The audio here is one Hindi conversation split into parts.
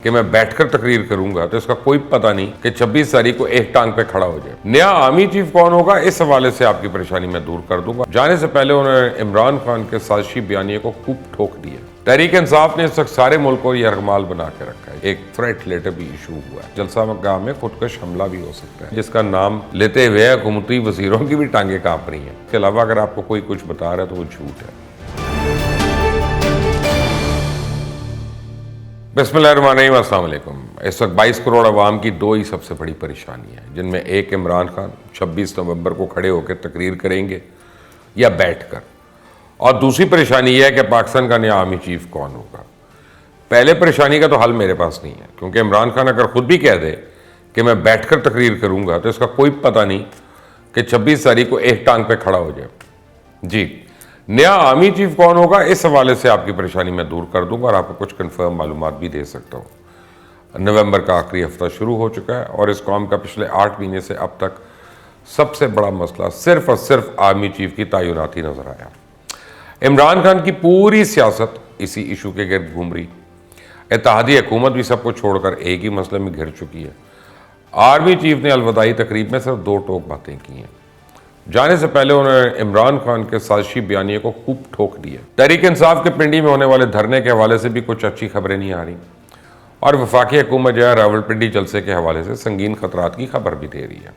कि मैं बैठकर तकरीर करूंगा तो इसका कोई पता नहीं कि 26 तारीख को एक टांग पे खड़ा हो जाए। नया आर्मी चीफ कौन होगा, इस हवाले से आपकी परेशानी मैं दूर कर दूंगा। जाने से पहले उन्होंने इमरान खान के साजिशी बयानिए को खूब ठोक दिया। तहरीक इंसाफ ने इस वक्त सारे मुल्क को यरगमाल बना के रखा है। एक थ्रेट लेटर भी इशू हुआ है। जलसा मकाम में खुदकश हमला भी हो सकता है, जिसका नाम लेते हुए हुकूमती वजीरों की भी टांगे कांप रही हैं। इसके अलावा अगर आपको कोई कुछ बता रहा है तो वो झूठ है। बिस्मिल्लाहिर्रहमानिर्रहीम, अस्सलाम वालेकुम। इस वक्त 22 करोड़ अवाम की दो ही सबसे बड़ी परेशानी है, जिनमें एक इमरान खान 26 नवंबर को खड़े होकर तकरीर करेंगे या बैठकर, और दूसरी परेशानी यह है कि पाकिस्तान का नया आर्मी चीफ कौन होगा। पहले परेशानी का तो हल मेरे पास नहीं है, क्योंकि इमरान खान अगर खुद भी कह दे कि मैं बैठकर तकरीर करूंगा तो इसका कोई पता नहीं कि 26 तारीख को एक टांग पे खड़ा हो जाए। जी, नया आर्मी चीफ कौन होगा, इस हवाले से आपकी परेशानी मैं दूर कर दूंगा और आपको कुछ कंफर्म मालूमात भी दे सकता हूँ। नवंबर का आखिरी हफ्ता शुरू हो चुका है और इस कौम का पिछले 8 महीने से अब तक सबसे बड़ा मसला सिर्फ और सिर्फ आर्मी चीफ की तैनाती नजर आया। इमरान खान की पूरी सियासत इसी इशू के गिर्द घूम रही। इत्तेहादी हुकूमत भी सबको छोड़कर एक ही मसले में घिर चुकी है। आर्मी चीफ ने अलविदाई तकरीब में सिर्फ दो टोक बातें की हैं। जाने से पहले उन्होंने इमरान खान के साजिशी बयानिए को खूब ठोक दिया। तहरीक इंसाफ के पिंडी में होने वाले धरने के हवाले से भी कुछ अच्छी खबरें नहीं आ रही, और वफाकी हुकूमत जो है रावलपिंडी जलसे के हवाले से संगीन खतरात की खबर भी दे रही है।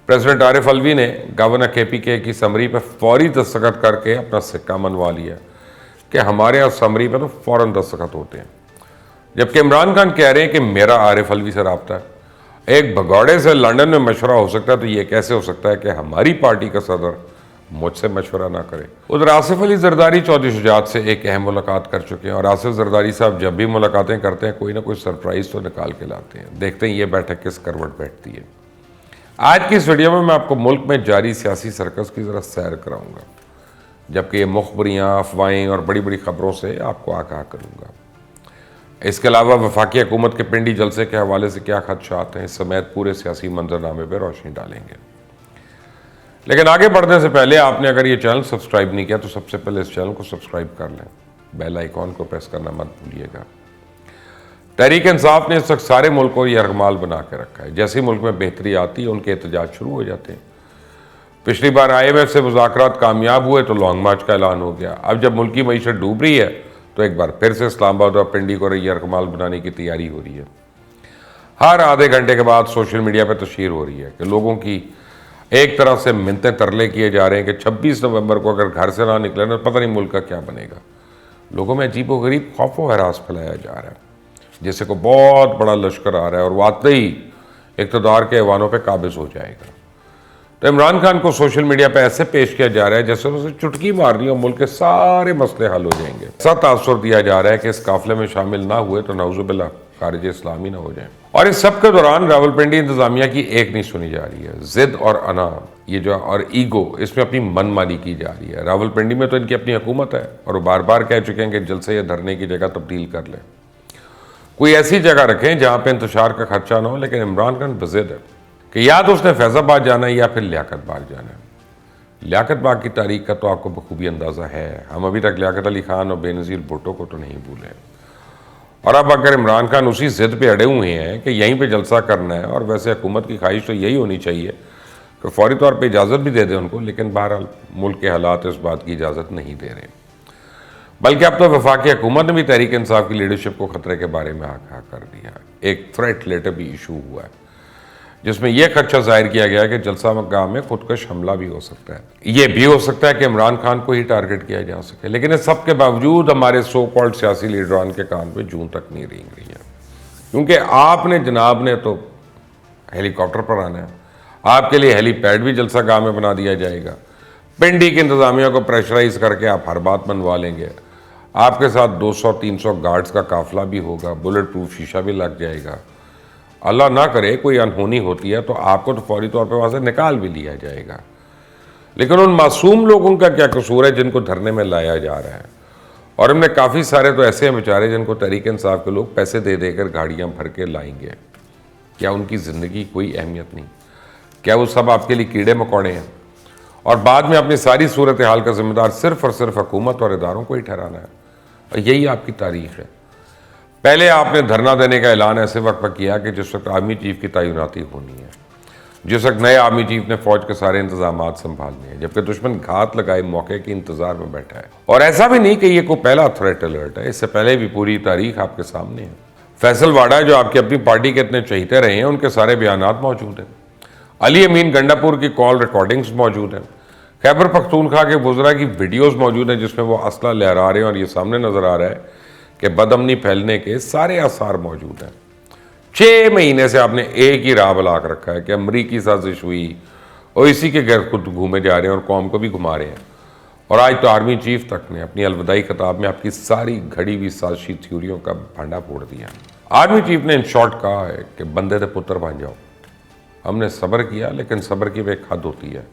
प्रेसिडेंट आरिफ अलवी ने गवर्नर KPK की समरी पर फौरी दस्तखत करके अपना सिक्का मनवा लिया कि हमारे यहाँ समरी पर तो फौरन दस्तखत होते हैं, जबकि इमरान खान कह रहे हैं कि मेरा आरिफ अलवी से रब्ता है। एक भगौड़े से लंदन में मशवरा हो सकता है, तो ये कैसे हो सकता है कि हमारी पार्टी का सदर मुझसे मशवरा ना करे। उधर आसिफ अली जरदारी चौधरी शुजात से एक अहम मुलाकात कर चुके हैं, और आसिफ जरदारी साहब जब भी मुलाकातें करते हैं कोई ना कोई सरप्राइज तो निकाल के लाते हैं। देखते हैं ये बैठक किस करवट बैठती है। आज की इस वीडियो में मैं आपको मुल्क में जारी सियासी सर्कस की ज़रा सैर कराऊंगा, जबकि ये मुखबरियाँ, अफवाहें और बड़ी बड़ी खबरों से आपको आगाह करूँगा। इसके अलावा वफाकी हुकूमत के पिंडी जलसे के हवाले से क्या खदशात हैं, इस समेत पूरे सियासी मंजरनामे पर रोशनी डालेंगे। लेकिन आगे बढ़ने से पहले आपने अगर ये चैनल सब्सक्राइब नहीं किया तो सबसे पहले इस चैनल को सब्सक्राइब कर लें, बेल आइकॉन को प्रेस करना मत भूलिएगा। तहरीक इंसाफ ने इस वक्त सारे मुल्क को यरगमाल बना के रखा है। जैसे ही मुल्क में बेहतरी आती है उनके एहतजाज शुरू हो जाते हैं। पिछली बार IMF से मुज़ाकरात कामयाब हुए तो लॉन्ग मार्च का ऐलान हो गया। अब जब मुल्क की मईशत डूब रही है तो एक बार फिर से इस्लामाबाद और पिंडी को यरगमाल बनाने की तैयारी हो रही है। हर आधे घंटे के बाद सोशल मीडिया पर तशहीर हो रही है कि लोगों की एक तरह से मिन्नतें तरले किए जा रहे हैं कि 26 नवंबर को अगर घर से ना निकले तो पता नहीं मुल्क का क्या बनेगा। लोगों में अजीब व गरीब खौफ व हरास फैलाया जा रहा है, जैसे को बहुत बड़ा लश्कर आ रहा है और वाकई इक़्तिदार के ऐवानों पर काबिज हो जाएगा। तो इमरान खान को सोशल मीडिया पर ऐसे पेश किया जा रहा है जैसे उसे चुटकी मारनी और मुल्क के सारे मसले हल हो जाएंगे। ऐसा तासुर दिया जा रहा है कि इस काफिले में शामिल ना हुए तो नऊजुबिल्लाह खारिज इस्लामी ना हो जाए। और इस सब के दौरान रावलपिंडी इंतजामिया की एक नहीं सुनी जा रही है। जिद और अना ये जो और ईगो, इसमें अपनी मनमानी की जा रही है। रावलपिंडी में तो इनकी अपनी हुकूमत है और वो बार बार कह चुके हैं कि जलसे या धरने की जगह तब्दील कर लें, कोई ऐसी जगह रखें जहाँ पर इंतशार का खर्चा ना हो। लेकिन इमरान खान बज़िद है कि या तो उसने फैज़ाबाद जाना है या फिर लियाकत बाग जाना है। लियाकत बाग की तारीख का तो आपको बखूबी अंदाज़ा है। हम अभी तक लियाकत अली खान और बेनज़ीर भुट्टो को तो नहीं भूले। और अब अगर इमरान खान उसी ज़िद पे अड़े हुए हैं कि यहीं पे जलसा करना है, और वैसे हुकूमत की ख्वाहिश तो यही होनी चाहिए कि फौरी तौर पे इजाज़त भी दे दें उनको, लेकिन बहरहाल मुल्क के हालात इस बात की इजाज़त नहीं दे रहे। बल्कि अब तो वफाकी हुकूमत ने भी तहरीक इंसाफ की लीडरशिप को ख़तरे के बारे में आगाह कर दिया। एक थ्रेट लेटर भी इशू हुआ है, जिसमें यह खदशा जाहिर किया गया कि जलसा मकाम में खुदकश हमला भी हो सकता है। यह भी हो सकता है कि इमरान खान को ही टारगेट किया जा सके। लेकिन इस सब के बावजूद हमारे सो कॉल्ड सियासी लीडरान के कान पे जून तक नहीं रेंग रही है, क्योंकि आपने जनाब ने तो हेलीकॉप्टर पर आना है। आपके लिए हेलीपैड भी जलसा गाह में बना दिया जाएगा। पिंडी की इंतजामिया को प्रेशराइज करके आप हर बात मनवा लेंगे। आपके साथ 200-300 गार्ड्स का काफिला भी होगा, बुलेट प्रूफ शीशा भी लग जाएगा। अल्लाह ना करे कोई अनहोनी होती है तो आपको तो फौरी तौर पे वहाँ से निकाल भी लिया जाएगा। लेकिन उन मासूम लोगों का क्या कसूर है जिनको धरने में लाया जा रहा है? और हमने काफ़ी सारे तो ऐसे हैं बेचारे जिनको तहरीक इंसाफ के लोग पैसे दे देकर गाड़ियाँ भर के लाएंगे। क्या उनकी ज़िंदगी कोई अहमियत नहीं? क्या वो सब आपके लिए कीड़े मकोड़े हैं? और बाद में अपनी सारी सूरत हाल का जिम्मेदार सिर्फ और सिर्फ हुकूमत और इदारों को ही ठहराना है। और यही आपकी तारीख है। पहले आपने धरना देने का ऐलान ऐसे वक्त पर किया कि जिस वक्त आर्मी चीफ की तैनाती होनी है, जिस वक्त नए आर्मी चीफ ने फौज के सारे इंतजाम संभालने हैं, जबकि दुश्मन घात लगाए मौके के इंतजार में बैठा है। और ऐसा भी नहीं कि ये कोई पहला थ्रेट अलर्ट है, इससे पहले भी पूरी तारीख आपके सामने है। फैसल वाडा जो आपकी अपनी पार्टी के इतने चहीते रहे हैं, उनके सारे बयानात मौजूद हैं। अली अमीन गंडापुर की कॉल रिकॉर्डिंग्स मौजूद हैं। खैबर पख्तूनख्वा के वुज़रा की वीडियोस मौजूद हैं जिसमें वो असला लहरा रहे हैं और ये सामने नजर आ रहा है कि बदअमनी फैलने के सारे आसार मौजूद हैं। 6 महीने से आपने एक ही राह बलाक रखा है कि अमरीकी साजिश हुई और इसी के घर खुद घूमे जा रहे हैं और कौम को भी घुमा रहे हैं। और आज तो आर्मी चीफ तक ने अपनी अलविदाई किताब में आपकी सारी घड़ी हुई साजिशी थ्योरियों का भांडा फोड़ दिया। आर्मी चीफ ने इन शॉर्ट कहा है कि बंदे दे पुत्र बन जाओ। हमने सब्र किया, लेकिन सब्र की भी एक हद होती है।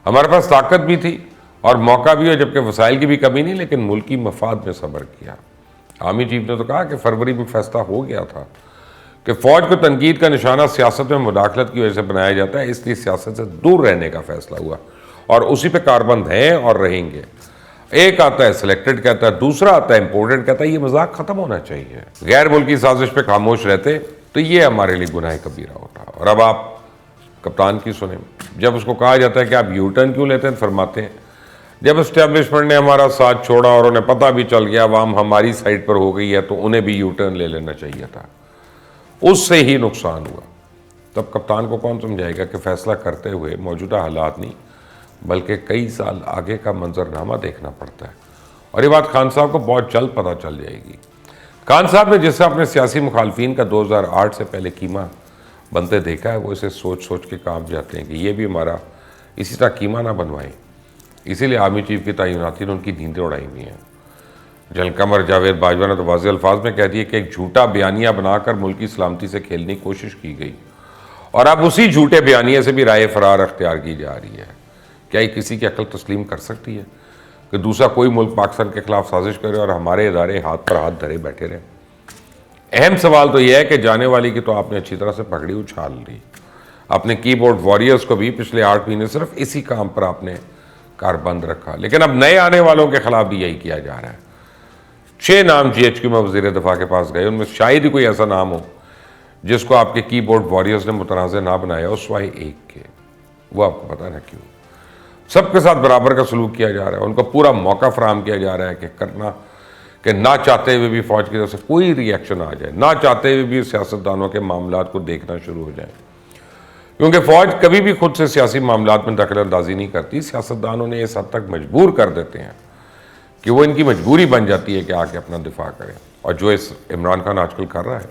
हमारे पास ताकत भी थी और मौका भी हो, जबकि वसाइल की भी कमी नहीं, लेकिन मुल्की मफाद में सब्र किया। आर्मी चीफ ने तो कहा कि फरवरी में फैसला हो गया था कि फौज को तनकीद का निशाना सियासत में मुदाखलत की वजह से बनाया जाता है, इसलिए सियासत से दूर रहने का फैसला हुआ और उसी पे कारबंद हैं और रहेंगे। एक आता है सिलेक्टेड कहता है, दूसरा आता है इंपोर्टेड कहता है। ये मजाक खत्म होना चाहिए। गैर मुल्की साजिश पे खामोश रहते तो ये हमारे लिए गुनाह कबीरा होता। और अब आप कप्तान की सुने। जब उसको कहा जाता है कि आप यू टर्न क्यों लेते हैं, फरमाते हैं जब एस्टेब्लिशमेंट ने हमारा साथ छोड़ा और उन्हें पता भी चल गया अवाम हमारी साइड पर हो गई है, तो उन्हें भी यू टर्न ले लेना चाहिए था। उससे ही नुकसान हुआ। तब कप्तान को कौन समझाएगा कि फैसला करते हुए मौजूदा हालात नहीं बल्कि कई साल आगे का मंजरनामा देखना पड़ता है। और ये बात खान साहब को बहुत जल्द पता चल जाएगी। खान साहब ने जिससे अपने सियासी मुखालफिन का 2008 से पहले कीमा बनते देखा है, वो इसे सोच सोच के कांप जाते हैं कि ये भी हमारा इसी तरह कीमा ना बनवाएं। इसीलिए आर्मी चीफ की तैनाती ने उनकी नींदें उड़ाई हुई हैं। जनरल कमर जावेद बाजवा ने तो वाज़ेह अल्फाज में कह दिया कि एक झूठा बयानिया बनाकर मुल्क की सलामती से खेलने की कोशिश की गई और अब उसी झूठे बयानिया से भी राय फरार अख्तियार की जा रही है। क्या ये किसी की अकल तस्लीम कर सकती है कि दूसरा कोई मुल्क पाकिस्तान के खिलाफ साजिश करे और हमारे इदारे हाथ पर हाथ धरे बैठे रहे? अहम सवाल तो यह है कि जाने वाली की तो आपने अच्छी तरह से पकड़ी उछाल ली। अपने कीबोर्ड वॉरियर्स को भी पिछले 8 महीने सिर्फ इसी काम पर आपने कारबंद रखा, लेकिन अब नए आने वालों के खिलाफ भी यही किया जा रहा है। 6 नाम GHQ में वज़ीर दफ़ा के पास गए, उनमें शायद ही कोई ऐसा नाम हो जिसको आपके कीबोर्ड वॉरियर्स ने मुतनाज़ ना बनाया हो सिवाय एक के। वो आपको पता ना क्यों। सबके साथ बराबर का सलूक किया जा रहा है, उनको पूरा मौका फराहम किया जा रहा है कि करना कि ना चाहते हुए भी फौज की तरफ से कोई रिएक्शन आ जाए, ना चाहते हुए भी सियासतदानों के मामलात को देखना शुरू हो जाए। क्योंकि फौज कभी भी खुद से सियासी मामलात में दखल अंदाजी नहीं करती। सियासतदानों ने इस हद तक मजबूर कर देते हैं कि वो इनकी मजबूरी बन जाती है कि आके अपना दिफा करें। और जो इस इमरान खान आजकल कर रहा है,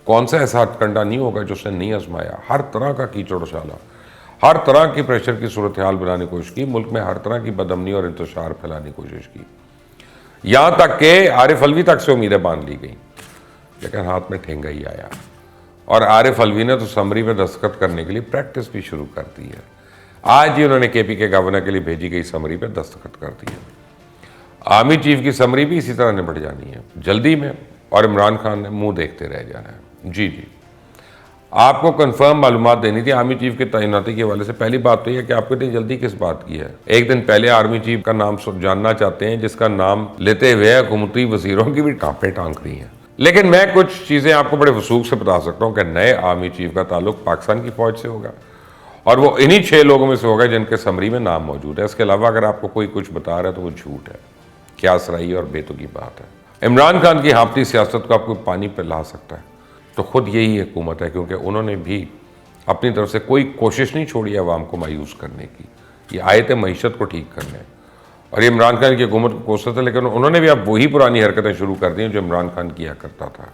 कौन सा ऐसा हथकंडा नहीं होगा जो उसने नहीं आजमाया। हर तरह का कीचड़ उछाला, हर तरह की प्रेशर की सूरत हाल बनाने की कोशिश की, मुल्क में हर तरह की बदअमनी और इंतशार फैलाने की कोशिश की, यहाँ तक कि आरिफ अलवी तक से उम्मीदें बांध ली गई, लेकिन हाथ में ठेंगा ही आया। और आरिफ अलवी ने तो समरी पे दस्तखत करने के लिए प्रैक्टिस भी शुरू कर दी है। आज ही उन्होंने KP के गवर्नर के लिए भेजी गई समरी पे दस्तखत कर दी है। आर्मी चीफ की समरी भी इसी तरह निपट जानी है जल्दी में, और इमरान खान ने मुंह देखते रह जाना है। जी आपको कंफर्म मालूमात देनी थी आर्मी चीफ की तैनाती के हवाले से। पहली बात तो यह कि आपको इतनी जल्दी किस बात की है। एक दिन पहले आर्मी चीफ का नाम जानना चाहते हैं जिसका नाम लेते हुए हुकूमती वजीरों की भी टांपें टांक रही हैं। लेकिन मैं कुछ चीज़ें आपको बड़े वसूख से बता सकता हूँ कि नए आर्मी चीफ का ताल्लुक पाकिस्तान की फौज से होगा और वो इन्हीं 6 लोगों में से होगा जिनके समरी में नाम मौजूद है। इसके अलावा अगर आपको कोई कुछ बता रहा है तो वो झूठ है, क्या सराही और बेतुकी बात है। इमरान खान की हाँफती सियासत को आपको पानी पर ला सकता है तो खुद यही हुकूमत है, क्योंकि उन्होंने भी अपनी तरफ से कोई कोशिश नहीं छोड़ी अवाम को मायूस करने की। ये आए थे मईशत को ठीक करने, और ये इमरान खान की हुकूमत को कोसते थे, लेकिन उन्होंने भी अब वही पुरानी हरकतें शुरू कर दी जो इमरान खान किया करता था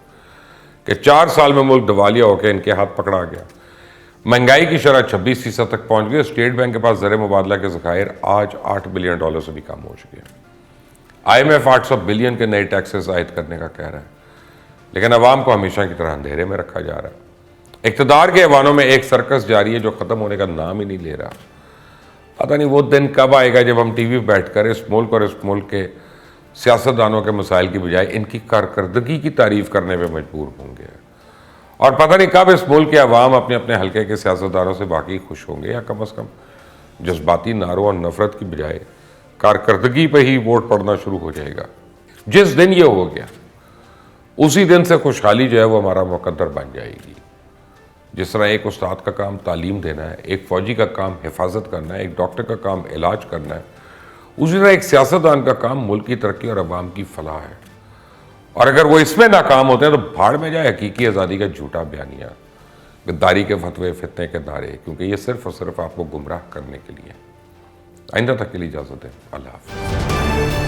कि 4 साल में मुल्क दिवालिया होकर इनके हाथ पकड़ा गया। महंगाई की शरह 26% तक पहुँच गई। स्टेट बैंक के पास ज़र मुबादला के ज़खायर आज $8 बिलियन से भी कम हो चुके हैं। IMF 800 बिलियन के नए टैक्सेस आयद करने का कह रहा है, लेकिन अवाम को हमेशा की तरह अंधेरे में रखा जा रहा है। इक़्तिदार के ऐवानों में एक सर्कस जारी है जो ख़त्म होने का नाम ही नहीं ले रहा। पता नहीं वो दिन कब आएगा जब हम TV पर बैठकर इस मुल्क और इस मुल्क के सियासतदानों के मसाइल की बजाय इनकी कारकर्दगी की तारीफ करने पर मजबूर होंगे, और पता नहीं कब इस मुल्क के अवाम अपने अपने हल्के के सियासतदानों से वाकई खुश होंगे, या कम अज़ कम जज्बाती नारों और नफरत की बजाय कारकर्दगी पर ही वोट पड़ना शुरू हो जाएगा। जिस दिन ये हो गया उसी दिन से खुशहाली जो है वो हमारा मुकद्दर बन जाएगी। जिस तरह एक उस्ताद का काम तालीम देना है, एक फ़ौजी का काम हिफाजत करना है, एक डॉक्टर का काम इलाज करना है, उसी तरह एक सियासतदान का काम मुल्क की तरक्की और अवाम की फलाह है। और अगर वो इसमें नाकाम होते हैं तो भाड़ में जाए हकीकी आज़ादी का झूठा बयानिया, गद्दारी के फतवे, फितने के नारे, क्योंकि ये सिर्फ और सिर्फ आपको गुमराह करने के लिए। आइंदा तक के लिए इजाज़त दें। अल्लाह हाफ़िज़।